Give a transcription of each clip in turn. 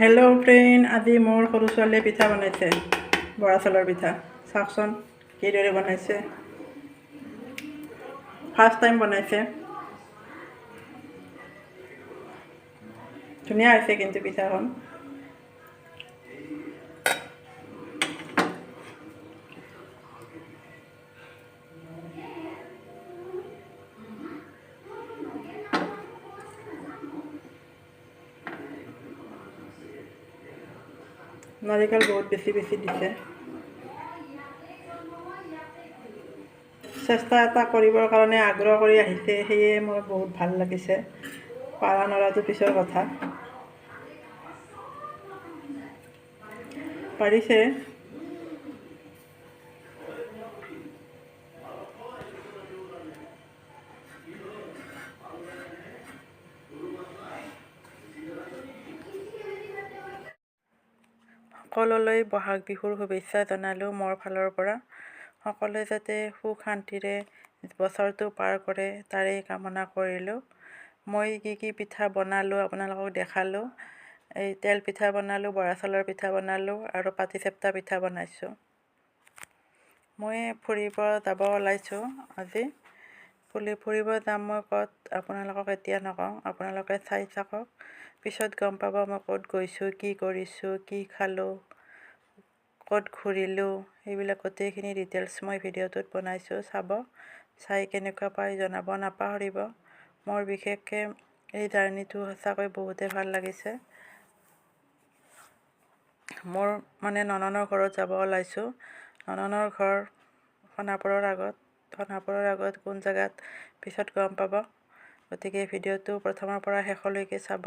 Hello' friend, আজি মোৰ সৰু ছোৱালীয়ে পিঠা বনাইছে, বৰা চাউলৰ পিঠা। চাওকচোন কিদৰে বনাইছে। ফাৰ্ষ্ট টাইম বনাইছে, ধুনীয়া হৈছে কিন্তু পিঠাখন। নাৰিকল বহুত বেছি দিছে। চেষ্টা এটা কৰিবৰ কাৰণে আগ্ৰহ কৰি আহিছে, সেয়ে মোৰ বহুত ভাল লাগিছে। পাৰা নৰাটো পিছৰ কথা, পাৰিছে। সকলোলৈ বহাগ বিহুৰ শুভেচ্ছা জনালোঁ মোৰ ফালৰ পৰা। সকলোৱে যাতে সুখ শান্তিৰে বছৰটো পাৰ কৰে তাৰেই কামনা কৰিলোঁ। মই কি পিঠা বনালোঁ আপোনালোকক দেখালোঁ। এই তেল পিঠা বনালোঁ, বৰা চাউলৰ পিঠা বনালোঁ আৰু পাটিচেপ্তা পিঠা বনাইছোঁ। মই ফুৰিব যাব ওলাইছোঁ আজি। ফুৰিব যাম মই ক'ত আপোনালোকক এতিয়া নকওঁ, আপোনালোকে চাই থাকক। পিছত গম পাব মই ক'ত গৈছোঁ, কি কৰিছোঁ, কি খালোঁ, ক'ত ঘূৰিলোঁ, সেইবিলাক গোটেইখিনি ডিটেইলছ মই ভিডিঅ'টোত বনাইছোঁ। চাব, চাই কেনেকুৱা পাই জনাব নাপাহৰিব। মোৰ বিশেষকৈ এই জাৰ্ণিটো সঁচাকৈ বহুতেই ভাল লাগিছে। মোৰ মানে নননৰ ঘৰত যাব ওলাইছোঁ। নননৰ ঘৰ সোণাপুৰৰ আগত কোন জেগাত পিছত গম পাব। গতিকে ভিডিঅ'টো প্ৰথমৰ পৰা শেষলৈকে চাব।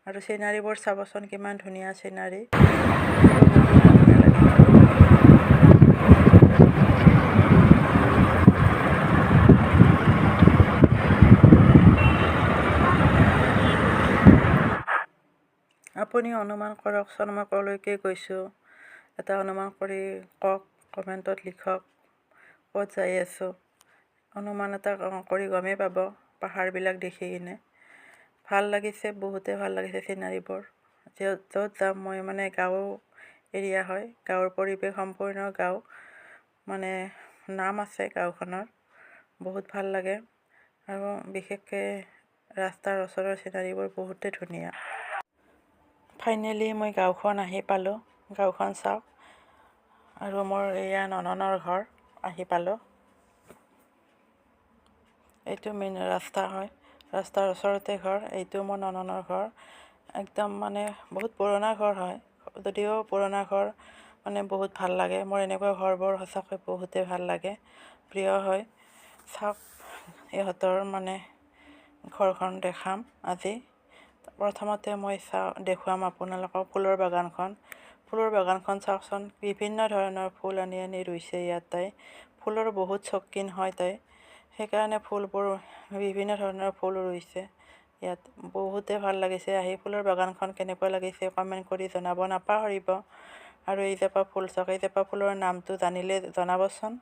আৰু চিনাৰীবোৰ চাবচোন, কিমান ধুনীয়া চিনাৰী। আপুনি অনুমান কৰকচোন মই ক'লৈকে গৈছোঁ। এটা অনুমান কৰি কওক, কমেণ্টত লিখক ক'ত যাই আছোঁ। অনুমান এটা কৰি গমেই পাব পাহাৰবিলাক দেখি কিনে। ভাল লাগিছে, বহুতেই ভাল লাগিছে চিনাৰীবোৰ। য'ত যাম মই মানে গাঁও এৰিয়া হয়, গাঁৱৰ পৰিৱেশ, সম্পূৰ্ণ গাঁও। মানে নাম আছে গাঁওখনৰ, বহুত ভাল লাগে। আৰু বিশেষকৈ ৰাস্তাৰ ওচৰৰ চিনাৰীবোৰ বহুতেই ধুনীয়া। ফাইনেলি মই গাঁওখন আহি পালোঁ, গাঁওখন চাওক। আৰু মোৰ এয়া নননৰ ঘৰ আহি পালোঁ। এইটো মেইন ৰাস্তা হয়, ৰাস্তাৰ ওচৰতে ঘৰ। এইটো মোৰ নননৰ ঘৰ। একদম মানে বহুত পুৰণা ঘৰ হয়, যদিও পুৰণা ঘৰ মানে বহুত ভাল লাগে। মোৰ এনেকুৱা ঘৰবোৰ সঁচাকৈ বহুতেই ভাল লাগে, প্ৰিয় হয়। চাওক, ইহঁতৰ মানে ঘৰখন দেখাম আজি। প্ৰথমতে মই দেখুৱাম আপোনালোকক ফুলৰ বাগানখন। ফুলৰ বাগানখন চাওকচোন, বিভিন্ন ধৰণৰ ফুল আনি ৰুইছে ইয়াত তাই। ফুলৰ বহুত চৌকিন হয় তাই, সেইকাৰণে ফুলবোৰ বিভিন্ন ধৰণৰ ফুল ৰুইছে ইয়াত। বহুতেই ভাল লাগিছে আহি। ফুলৰ বাগানখন কেনেকুৱা লাগিছে কমেণ্ট কৰি জনাব নাপাহৰিব। আৰু এইজোপা ফুল চাওক, এইজোপা ফুলৰ নামটো জানিলে জনাবচোন।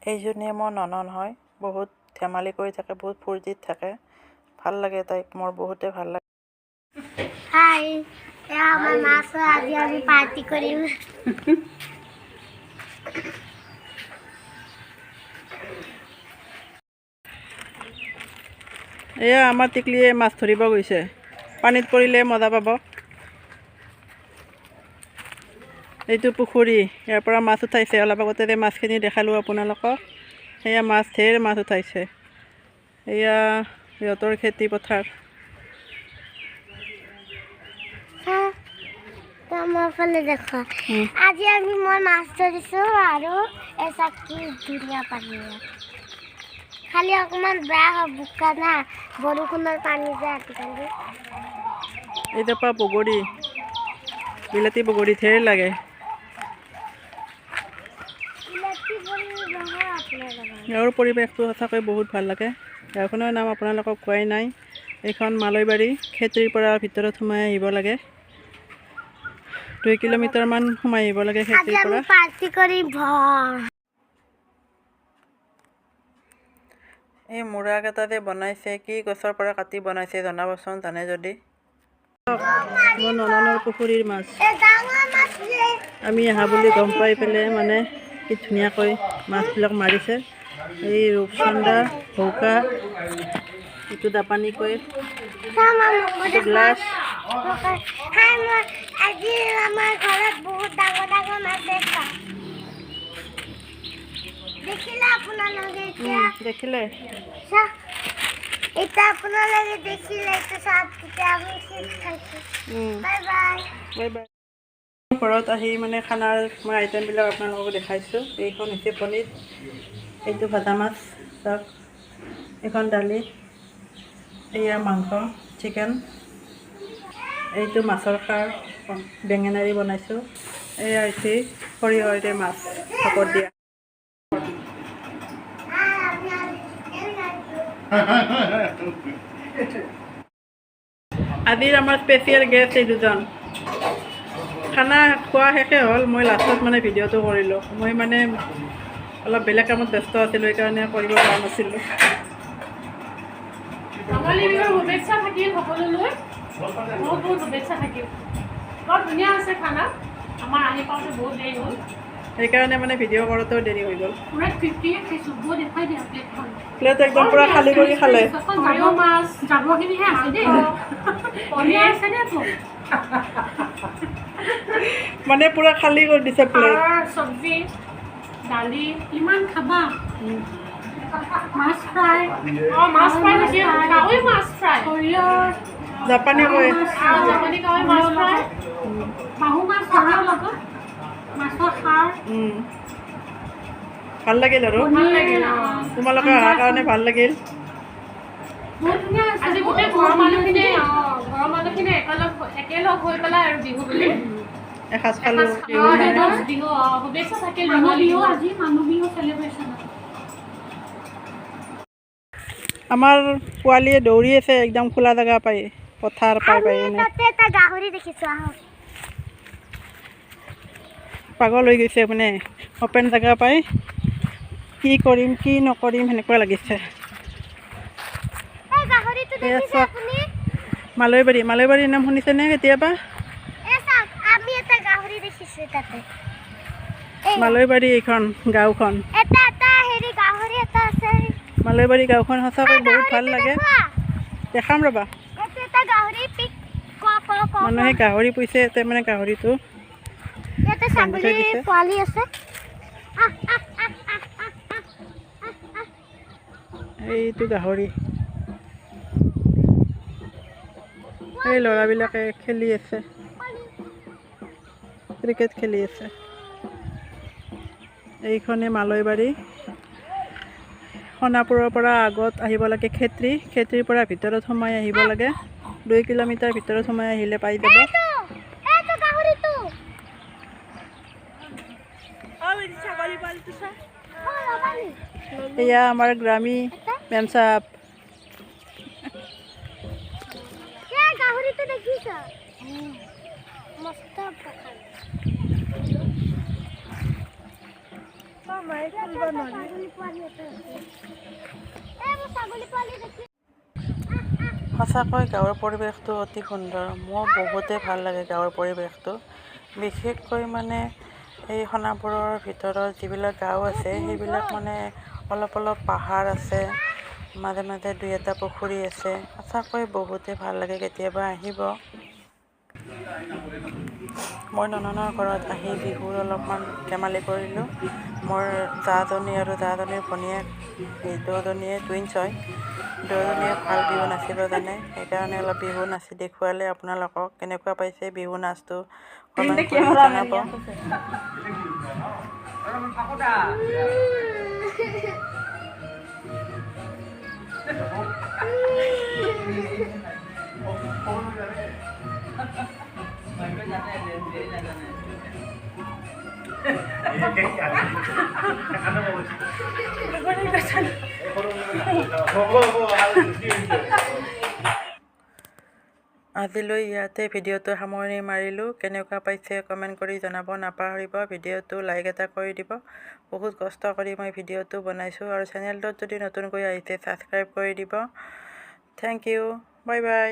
এইজনীয়ে মোৰ ননন হয়, বহুত ধেমালি কৰি থাকে, বহুত ফূৰ্তিত থাকে। ভাল লাগে তাইক, মোৰ বহুতেই ভাল লাগে। হাই, আমাৰ মাছ আজি আমি পাৰ্টি কৰিম। এয়া আমাৰ টিকলিয়ে মাছ ধৰিব গৈছে, পানীত পৰিলে মজা পাব। এইটো পুখুৰী, ইয়াৰ পৰা মাছ উঠাইছে। অলপ আগতে যে মাছখিনি দেখালোঁ আপোনালোকক, সেয়া মাছ, ঢেৰ মাছ উঠাইছে। এয়া সিহঁতৰ খেতি পথাৰ। মোৰ ফালে দেখা, আজি মই মাছ ধৰিছোঁ আৰু এচাক কি ধুনীয়া পানী। খালি অকণমান বেয়া হয়, বোকা না, বৰষুণৰ পানী যে আজিকালি। এইজোপা বগৰী, বিলাতী বগৰী ঢেৰ লাগে। গাঁৱৰ পৰিৱেশটো সঁচাকৈ বহুত ভাল লাগে। গাঁওখনৰ নাম আপোনালোকক কোৱাই নাই। এইখন মালৈবাৰী, খেতিৰ পৰা ভিতৰত সোমাই আহিব লাগে। 2 কিলোমিটাৰমান সোমাই আহিব লাগে খেতিৰ পৰা। এই মূৰাকেইটা যে বনাইছে কি গছৰ পৰা কাটি বনাইছে জনাবচোন জানে যদি। মোৰ নননৰ পুখুৰীৰ মাছ আমি আহা বুলি গম পাই পেলাই মানে কি ধুনীয়াকৈ মাছবিলাক মাৰিছে। এই ৰূপচন্দা ভৌকা এইটো দাপানী কয় গ্লাছ। আজি আমাৰ ঘৰত বহুত ডাঙৰ ডাঙৰ মাছ আছে। দেখিলে আপোনালোকে এতিয়া দেখিলে এটা আপোনালোকে দেখিলে এইটো চাপ তেতিয়া আমি চিপছ খাইছোঁ। Bye bye bye bye. ঘৰত আহি মানে খানাৰ মই আইটেমবিলাক আপোনালোকক দেখাইছোঁ। এইখন হৈছে পনীৰ, এইটো ভাজা মাছ চাওক, এইখন দালি, এয়া মাংস চিকেন, এইটো মাছৰ খাৰ বেঙেনাৰি বনাইছোঁ, এয়া হৈছে সৰিয়হৰে মাছ ভাপত দিয়া। আজিৰ আমাৰ স্পেচিয়েল গেষ্ট এই দুজন। খানা খোৱা শেষে হ'ল, মই লাষ্টত মানে ভিডিঅ'টো কৰিলোঁ। মই মানে অলপ বেলেগ কামত ব্যস্ত আছিলোঁ, সেইকাৰণে কৰিব পৰা নাছিলোঁ। ৰঙালী বিহুৰ শুভেচ্ছা থাকিল সকলোলৈ, বহুত বহুত শুভেচ্ছা থাকিল। বৰ ধুনীয়া হৈছে খানা, আমাৰ আহি পাওঁতে বহুত দেৰি হ'ল, সেইকাৰণে মানে ভিডিঅ' কৰোঁতেও দেৰি হৈ গ'ল। পূৰা তৃপ্তিৰে খাইছোঁ। বহুত দেখুৱাই দিয়া প্লেটখন, প্লেট একদম পূৰা খালী কৰি খালে। সৰিয়হ মাছ জাবৰখিনিহে আছে দেই, পনীৰ আছে দেই তোৰ, মানে পূৰা খালী কৰি দিছে প্লেট। আৰু চব্জি দালি কিমান খাবা, মাছ ফ্ৰাই, মাছ ফ্ৰাই হৈছে কাৱৈ মাছ ফ্ৰাই, সৰিয়হ জাপানী কয় জাপানী কাৱৈ মাছ ফ্ৰাই, বাহু মাছ সৰিয়হ লগত মাছৰ খাৰ। ভাল লাগিল আৰু ভাল লাগিল। তোমালোকে অহাৰ কাৰণে ভাল লাগিল। বহুত ধুনীয়া হৈছে। আজি গোটেই ঘৰৰ মানুহখিনি একেলগ হৈ পেলাই আৰু বিহু বুলি এসাঁজ খালোঁ। বিহু শুভেচ্ছা থাকিল। বিহু আজি মানুহ বিহু চেলিব্ৰেশ্যন। আমাৰ পোৱালীয়ে দৌৰি আছে একদম খোলা জেগা পাই, পথাৰ পাই পাই এনে তাতে এটা গাহৰি দেখিছোঁ। আহক পাগল হৈ গৈছে, মানে অপেন জেগা পাই কি কৰিম কি নকৰিম সেনেকুৱা লাগিছে। এই গাহৰিটো দেখিছে আপুনি? মালৈবাৰীৰ নাম শুনিছেনে কেতিয়াবা? এই চাওক আমি এটা গাহৰি দেখিছোঁ তাতে। মালৈবাৰী এইখন গাঁওখন, এটা এটা হেৰি গাহৰি এটা আছে। মালৈবাৰী গাঁওখন সঁচাকৈ বহুত ভাল লাগে। দেখাম ৰ'বা, এইটো এটা গাহৰি পিক মানুহে গাহৰি পুহিছে ইয়াতে, মানে গাহৰিটো ইয়াতে বান্ধি থৈ ছাগলী দিছে। পোৱালি আছে। এইটো গাহৰি, এই ল'ৰাবিলাকে খেলি আছে, ক্ৰিকেট খেলি আছে। এইখনে মালৈবাৰী, সোণাপুৰৰ পৰা আগত আহিব লাগে খেত্ৰীৰ পৰা ভিতৰত সোমাই আহিব লাগে। 2 কিলোমিটাৰ ভিতৰত সোমাই আহিলে পাই যাব। এইটো গাহৰিটো এয়া আমাৰ গ্ৰামী মেম চাহাব। গাহৰিটো দেখিছ? মস্ত সঁচাকৈ গাঁৱৰ পৰিৱেশটো অতি সুন্দৰ। মোৰ বহুতেই ভাল লাগে গাঁৱৰ পৰিৱেশটো। বিশেষকৈ মানে এই সোণাপুৰৰ ভিতৰত যিবিলাক গাঁও আছে সেইবিলাক মানে অলপ অলপ পাহাৰ আছে, মাজে মাজে 2-এটা পুখুৰী আছে। সঁচাকৈ বহুতেই ভাল লাগে, কেতিয়াবা আহিব। মই নননৰ ঘৰত আহি বিহুৰ অলপমান ধেমালি কৰিলোঁ। মোৰ জাজনী আৰু জাজনীৰ ভনীয়েক, এই দুজনীয়ে টুইনছ হয়। দুজনীয়ে ভাল বিহু নাচিব জানে, সেইকাৰণে অলপ বিহু নাচি দেখুৱালে আপোনালোকক। কেনেকুৱা পাইছে বিহু নাচটো কমেণ্ট কৰি জনাব। আজিলৈ ইয়াতে ভিডিঅ'টো সামৰণি মাৰিলোঁ। কেনেকুৱা পাইছে কমেণ্ট কৰি জনাব নাপাহৰিব। ভিডিঅ'টো লাইক এটা কৰি দিব। বহুত কষ্ট কৰি মই ভিডিঅ'টো বনাইছোঁ আৰু চেনেলটোত যদি নতুনকৈ আহিছে ছাবস্ক্ৰাইব কৰি দিব। Thank you. Bye by.